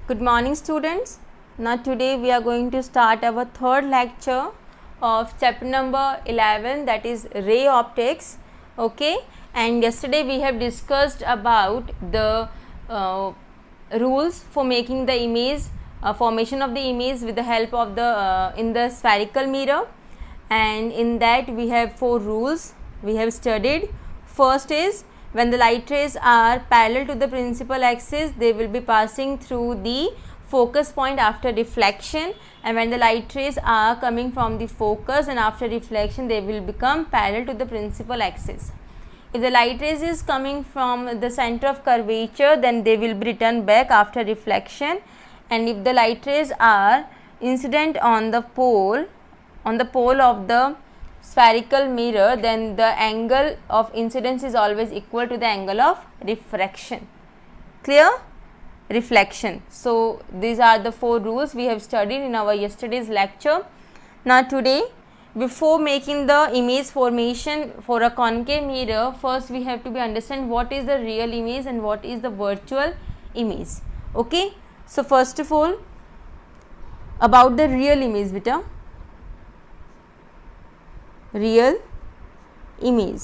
Good morning students. Now today we are going to start our third lecture of chapter number 11, that is ray optics. Okay, and yesterday we have discussed about the rules for making the image, formation of the image with the help of the in the spherical mirror, and in that we have 4 rules we have studied. First is, when the light rays are parallel to the principal axis, they will be passing through the focus point after reflection, and when the light rays are coming from the focus and after reflection, they will become parallel to the principal axis. If the light rays is coming from the center of curvature, then they will be returned back after reflection, and if the light rays are incident on the pole of the spherical mirror, then the angle of incidence is always equal to the angle of refraction. Clear? Reflection. So these are the 4 rules we have studied in our yesterday's lecture. Now today, before making the image formation for a concave mirror, first we have to be understand what is the real image and what is the virtual image. Okay, so first of all, about the real image, beta. Real image.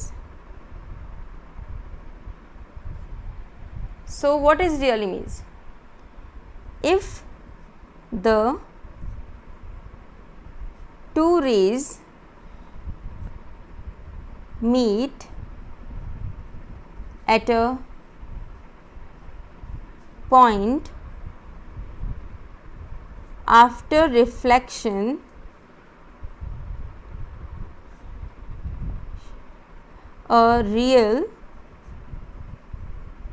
So what is real image? If the two rays meet at a point after reflection, a real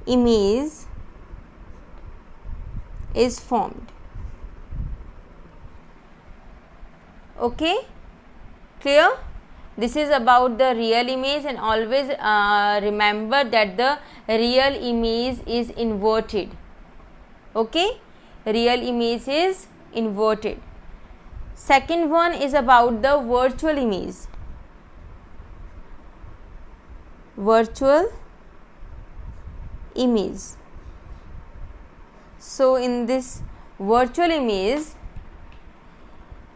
image is formed. Okay, clear? This is about the real image, and always remember that the real image is inverted. Okay, real image is inverted. Second one is about the virtual image. Virtual image. So in this virtual image,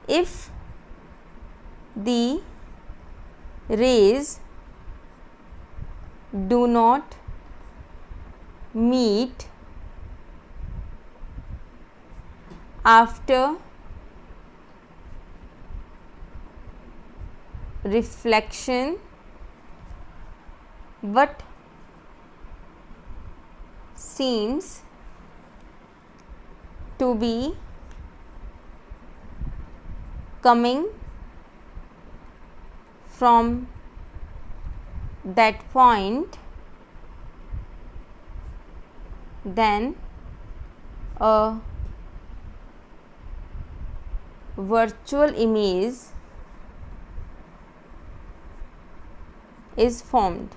if the rays do not meet after reflection but seems to be coming from that point, then a virtual image is formed.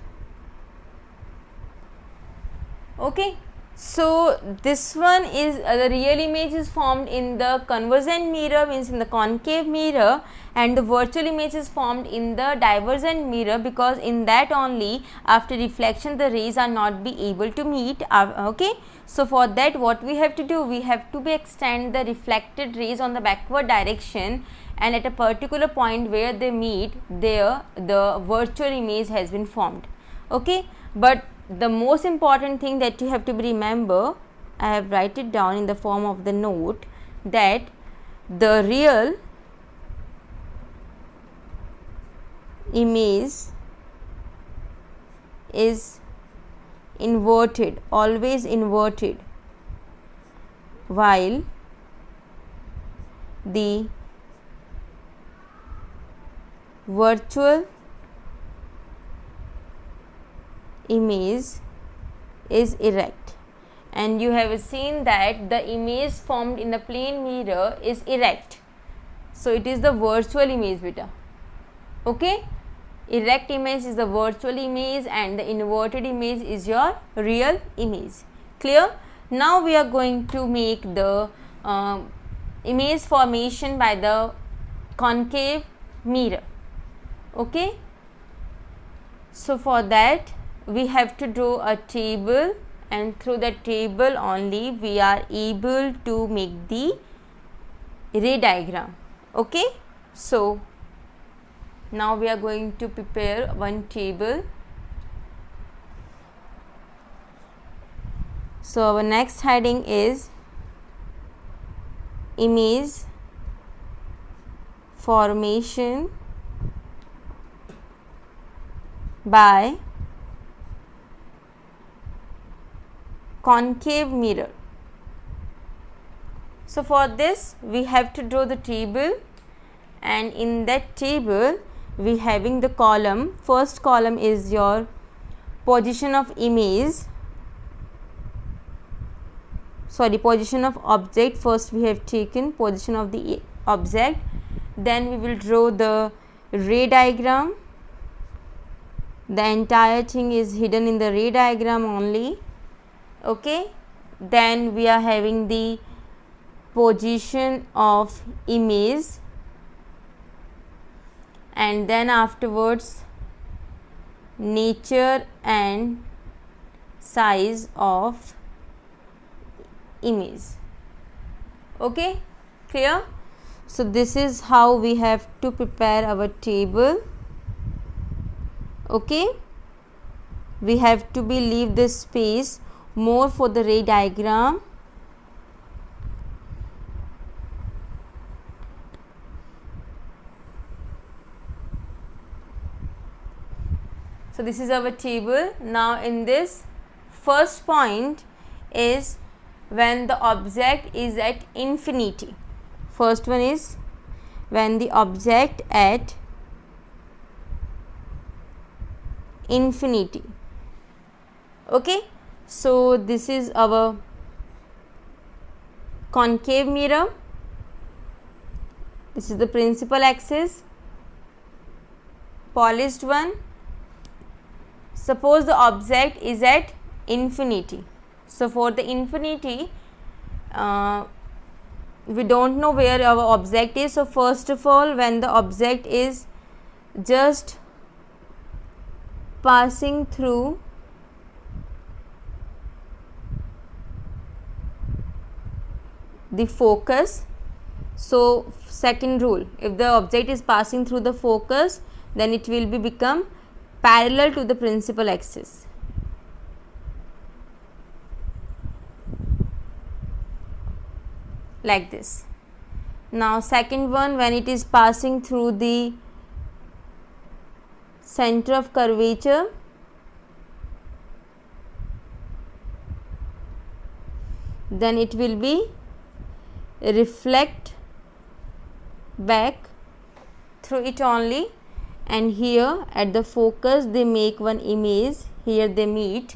Okay, so this one is the real image is formed in the convergent mirror, means in the concave mirror, and the virtual image is formed in the divergent mirror, because in that only after reflection the rays are not be able to meet. Okay, so for that what we have to do, we have to be extend the reflected rays on the backward direction, and at a particular point where they meet, there the virtual image has been formed. Okay, but the most important thing that you have to remember, I have write it down in the form of the note, that the real image is inverted, always inverted, while the virtual image is erect. And you have seen that the image formed in the plane mirror is erect, so it is the virtual image, beta. Okay, erect image is the virtual image and the inverted image is your real image. Clear? Now we are going to make the image formation by the concave mirror. Okay, so for that we have to draw a table and through the table only we are able to make the ray diagram. Okay, so now we are going to prepare one table. So our next heading is image formation by concave mirror. So for this we have to draw the table, and in that table we having the column. First column is your position of image, position of object. First we have taken position of the object, then we will draw the ray diagram. The entire thing is hidden in the ray diagram only. Okay, then we are having the position of image, and then afterwards nature and size of image. Okay, clear? So this is how we have to prepare our table. Okay, we have to leave this space more for the ray diagram. So this is our table. Now in this first point is when the object is at infinity. First one is when the object at infinity. Okay, so this is our concave mirror. This is the principal axis, polished one. Suppose the object is at infinity. So for the infinity, we don't know where our object is. So first of all, when the object is just passing through the focus, so second rule, if the object is passing through the focus, then it will become parallel to the principal axis. Like this. Now second one, when it is passing through the center of curvature, then it will be reflect back through it only, and here at the focus they make one image, here they meet.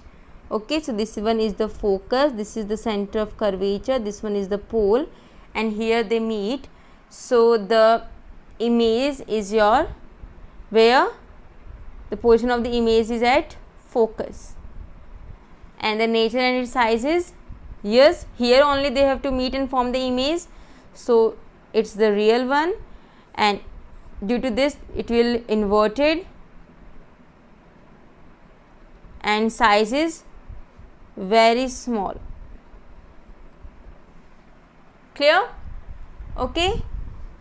Okay, so this one is the focus, this is the center of curvature, this one is the pole, and here they meet. So the image is your, where the position of the image is at focus, and the nature and its size is, yes, here only they have to meet and form the image, so it's the real one, and due to this it will inverted, and size is very small. Clear? Okay,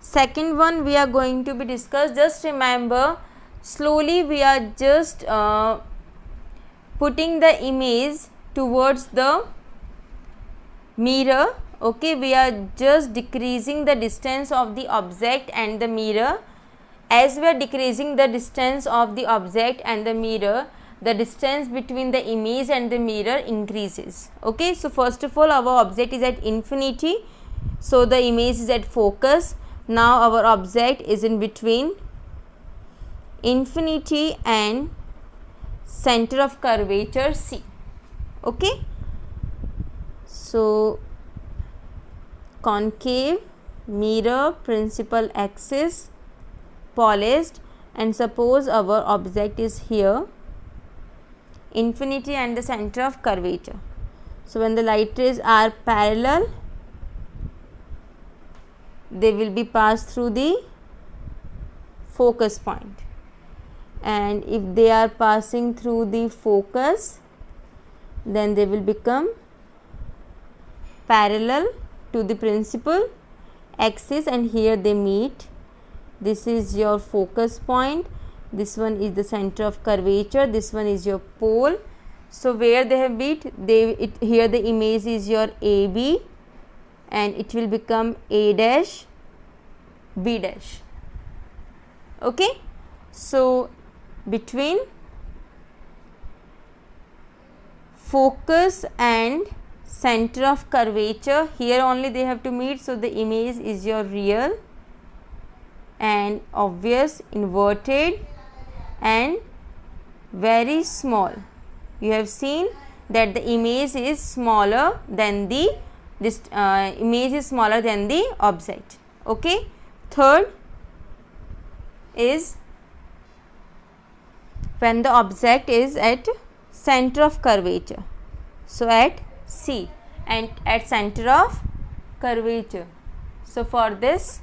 second one we are going to be discussed. Just remember, slowly we are just putting the image towards the mirror. Okay, we are just decreasing the distance of the object and the mirror. As we are decreasing the distance of the object and the mirror, the distance between the image and the mirror increases. Okay, so first of all our object is at infinity, so the image is at focus. Now our object is in between infinity and center of curvature C. Okay, so concave mirror, principal axis, polished, and suppose our object is here, infinity and the center of curvature. So when the light rays are parallel, they will be passed through the focus point, and if they are passing through the focus, then they will become parallel to the principal axis, and here they meet. This is your focus point, this one is the center of curvature, this one is your pole. So where they have meet, here the image is your AB, and it will become A dash B dash. Okay, so between focus and center of curvature, here only they have to meet. So the image is your real and obvious, inverted and very small. You have seen that the image is smaller than the object. Okay. Third is when the object is at center of curvature. So at C and at center of curvature. So for this,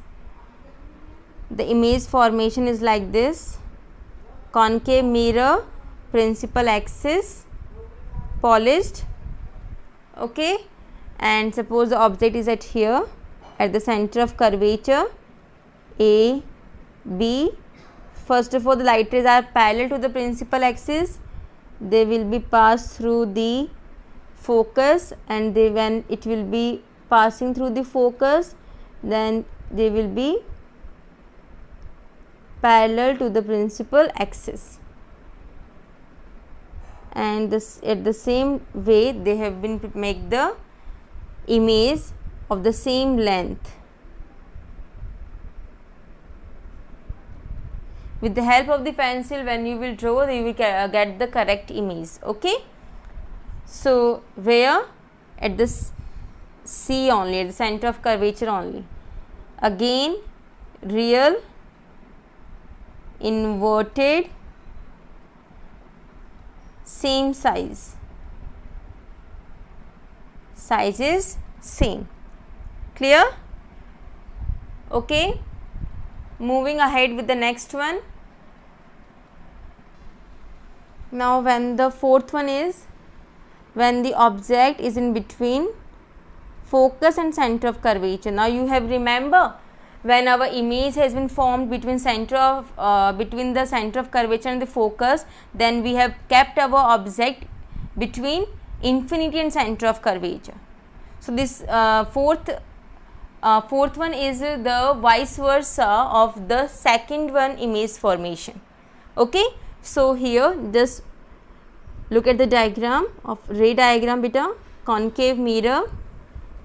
the image formation is like this: concave mirror, principal axis, polished. Okay, and suppose the object is at here at the center of curvature A, B. First of all, the light rays are parallel to the principal axis. They will be passed through the focus, and when it will be passing through the focus, then they will be parallel to the principal axis, and this at the same way they have been make the image of the same length. With the help of the pencil, when you will draw, you will get the correct image. Okay, so where at this C only, at the center of curvature only, again real, inverted, same size is same. Clear? Okay, moving ahead with the next one. Now when the fourth one is when the object is in between focus and center of curvature. Now you have remember, when our image has been formed between the center of curvature and the focus, then we have kept our object between infinity and center of curvature. So this fourth one is the vice versa of the second one image formation. Okay, so here just look at the diagram of ray diagram beta. Concave mirror,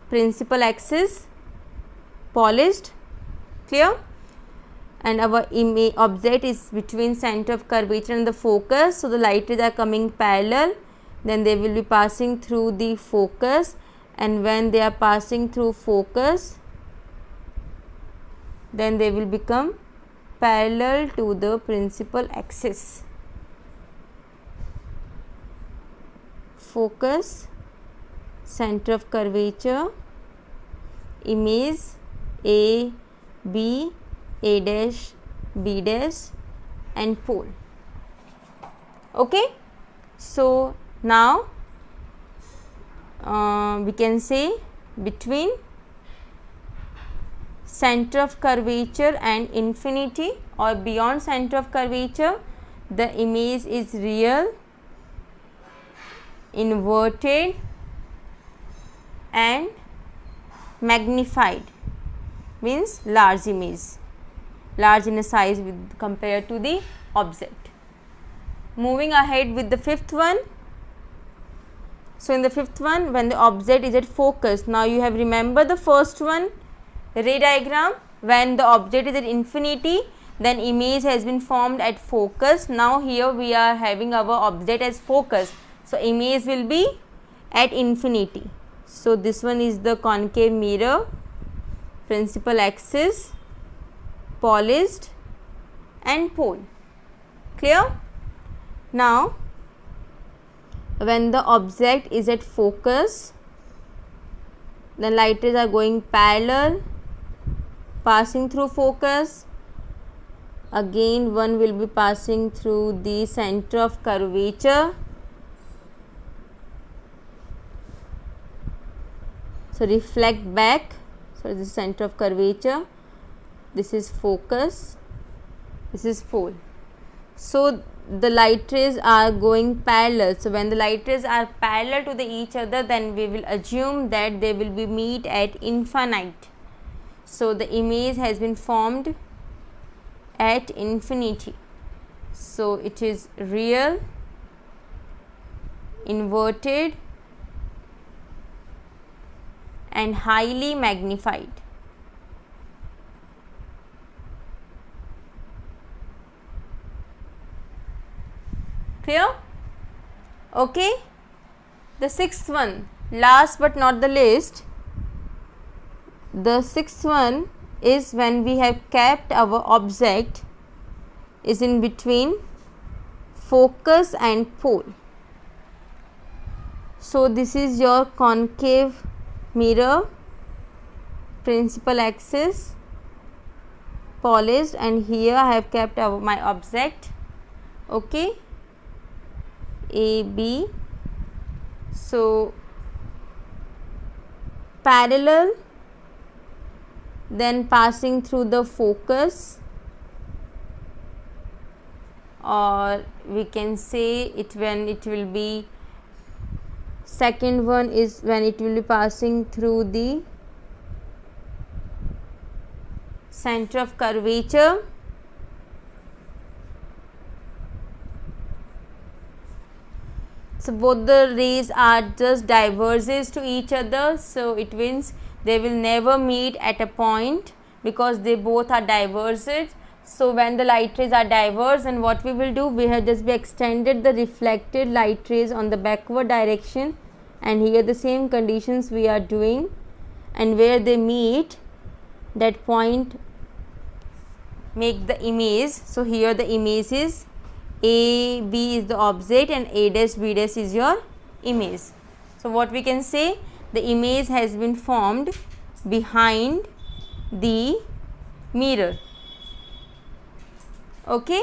principal axis, polished. Clear? And our image object is between center of curvature and the focus. So the light rays are coming parallel, then they will be passing through the focus, and when they are passing through focus, then they will become parallel to the principal axis. Focus, center of curvature, image A, B, A dash, B dash and pole. Okay, so now we can say between center of curvature and infinity or beyond center of curvature, the image is real, inverted and magnified, means large image, large in a size with compared to the object. Moving ahead with the fifth one. So in the fifth one, when the object is at focus, now you have remember the first one ray diagram, when the object is at infinity, then image has been formed at focus. Now here we are having our object as focus, so image will be at infinity. So this one is the concave mirror, principal axis, polished and pole. Clear? Now when the object is at focus, then light rays are going parallel, passing through focus. Again one will be passing through the center of curvature, So reflect back. So this is center of curvature, this is focus, this is pole. So the light rays are going parallel. So when the light rays are parallel to each other, then we will assume that they will be meet at infinite. So the image has been formed at infinity. So it is real, inverted and highly magnified. Clear? Okay. The sixth one, last but not the least, the sixth one is when we have kept our object is in between focus and pole. So this is your concave mirror, principal axis, polished, and here I have kept my object. Okay, A, B. So parallel, then passing through the focus, or we can say it when it will be, second one is when it will be passing through the center of curvature. So both the rays are just diverges to each other, so it means they will never meet at a point because they both are diverged. So when the light rays are diverged, and what we will do, we have just be extended the reflected light rays on the backward direction, and here the same conditions we are doing, and where they meet, that point make the image. So here the image is A, B is the object and A dash B dash is your image. So what we can say, the image has been formed behind the mirror. Okay,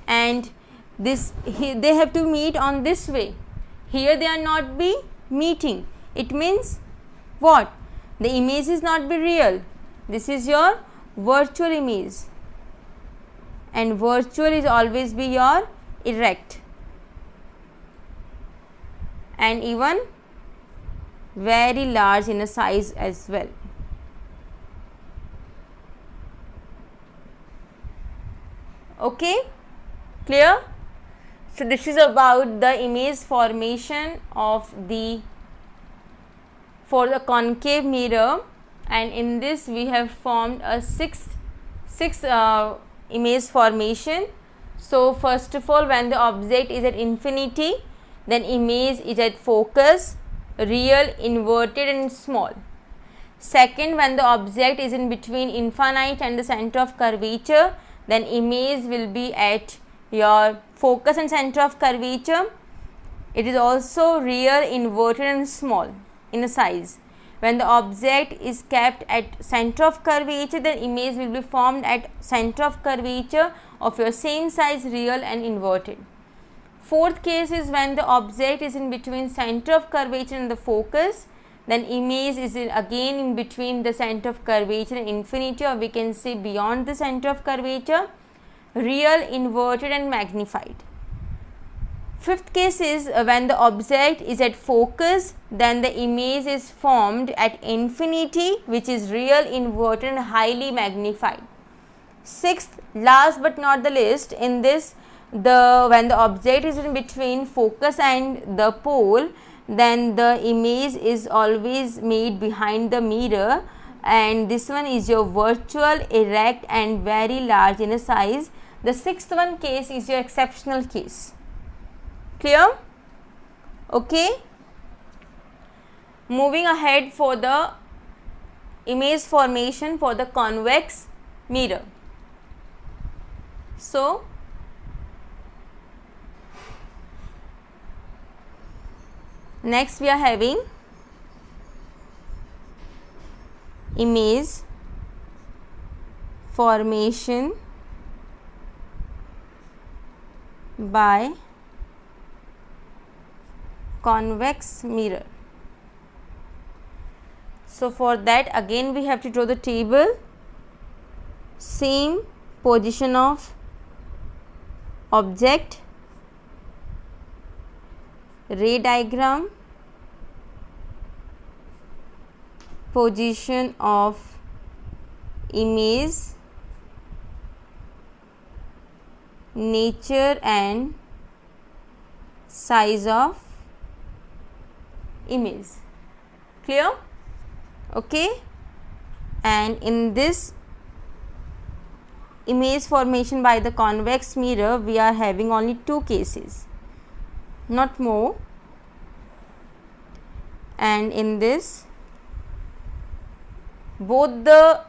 and this they have to meet on this way. Here they are not be meeting. It means what? The image is not be real. This is your virtual image, and virtual is always be your erect and even very large in a size as well. Okay, clear? So this is about the image formation of for the concave mirror, and in this we have formed a six image formation. So first of all, when the object is at infinity, then image is at focus, real, inverted and small. Second, when the object is in between infinite and the center of curvature, then image will be at your focus and center of curvature. It is also real, inverted and small in a size. When the object is kept at center of curvature, then image will be formed at center of curvature of your same size, real and inverted. Fourth case is when the object is in between center of curvature and the focus, then image is again in between the center of curvature and infinity, or we can say beyond the center of curvature, real, inverted and magnified. Fifth case is when the object is at focus, then the image is formed at infinity, which is real, inverted and highly magnified. Sixth, last but not the least, in this when the object is in between focus and the pole, then the image is always made behind the mirror, and this one is your virtual, erect and very large in a size. The sixth one case is your exceptional case. Clear? Okay. Moving ahead for the image formation for the convex mirror. So next we are having image formation by convex mirror. So for that again we have to draw the table. Same position of object, ray diagram, position of image, nature and size of image. Clear? Okay. And in this image formation by the convex mirror, we are having only two cases, not more. And in this, both the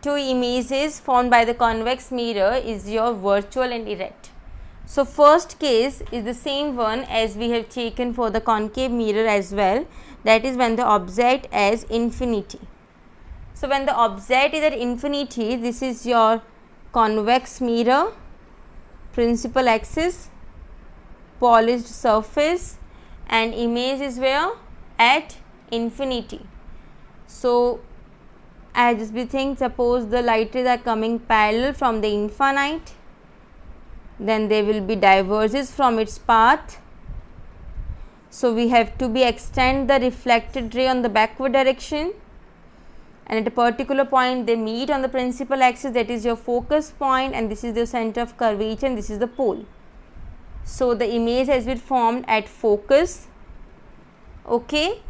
two images formed by the convex mirror is your virtual and erect. So first case is the same one as we have taken for the concave mirror as well, that is when the object is infinity. So when the object is at infinity, this is your convex mirror, principal axis, polished surface, and image is where? At infinity. So as just we think, suppose the light rays are coming parallel from the infinite, then there will be diverges from its path. So we have to be extend the reflected ray on the backward direction, and at a particular point they meet on the principal axis, that is your focus point, and this is the center of curvature and this is the pole. So the image has been formed at focus. Okay,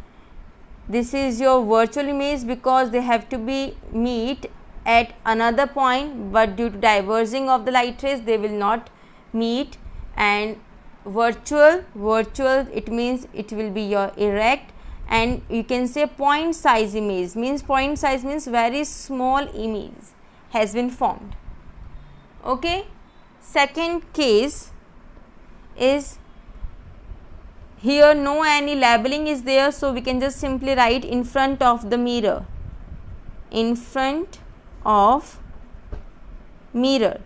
this is your virtual image because they have to be meet at another point, but due to diverging of the light rays they will not meet. And virtual it means it will be your erect, and you can say point size image means very small image has been formed. Okay. Second case is here no any labeling is there, so we can just simply write in front of the mirror, in front of mirror.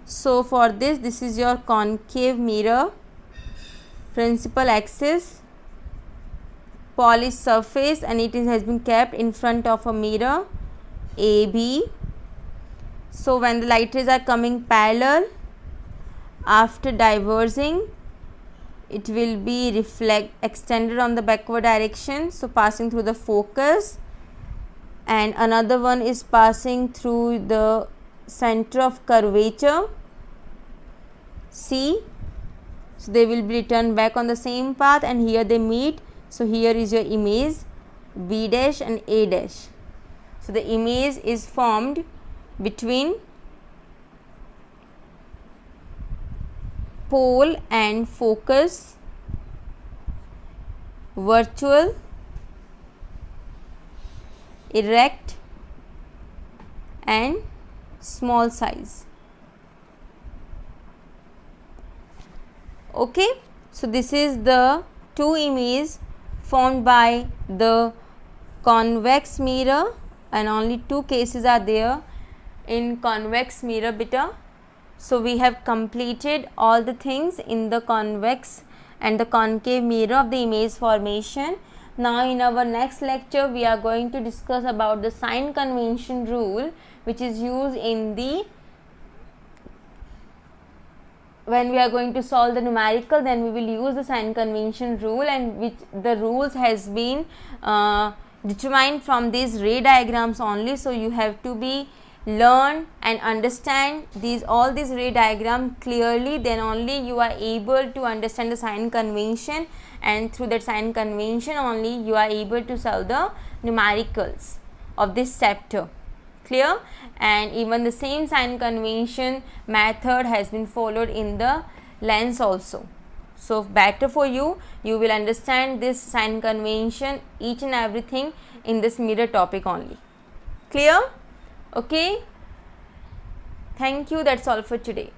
So for this is your concave mirror, principal axis, polished surface, and it has been kept in front of a mirror AB. So when the light rays are coming parallel, after diverging, it will be extended on the backward direction, so passing through the focus, and another one is passing through the center of curvature C. So they will be returned back on the same path, and here they meet. So here is your image B dash and A dash. So the image is formed between pole and focus, virtual, erect and small size. Okay. So this is the two images formed by the convex mirror, and only two cases are there in convex mirror beta. So we have completed all the things in the convex and the concave mirror of the image formation. Now in our next lecture we are going to discuss about the sign convention rule, which is used in the when we are going to solve the numerical, then we will use the sign convention rule, and which the rules has been determined from these ray diagrams only. So you have to be learn and understand all these ray diagram clearly, then only you are able to understand the sign convention, and through that sign convention only you are able to solve the numericals of this chapter. Clear? And even the same sign convention method has been followed in the lens also. So better for you, you will understand this sign convention, each and everything in this mirror topic only. Clear? Okay. Thank you. That's all for today.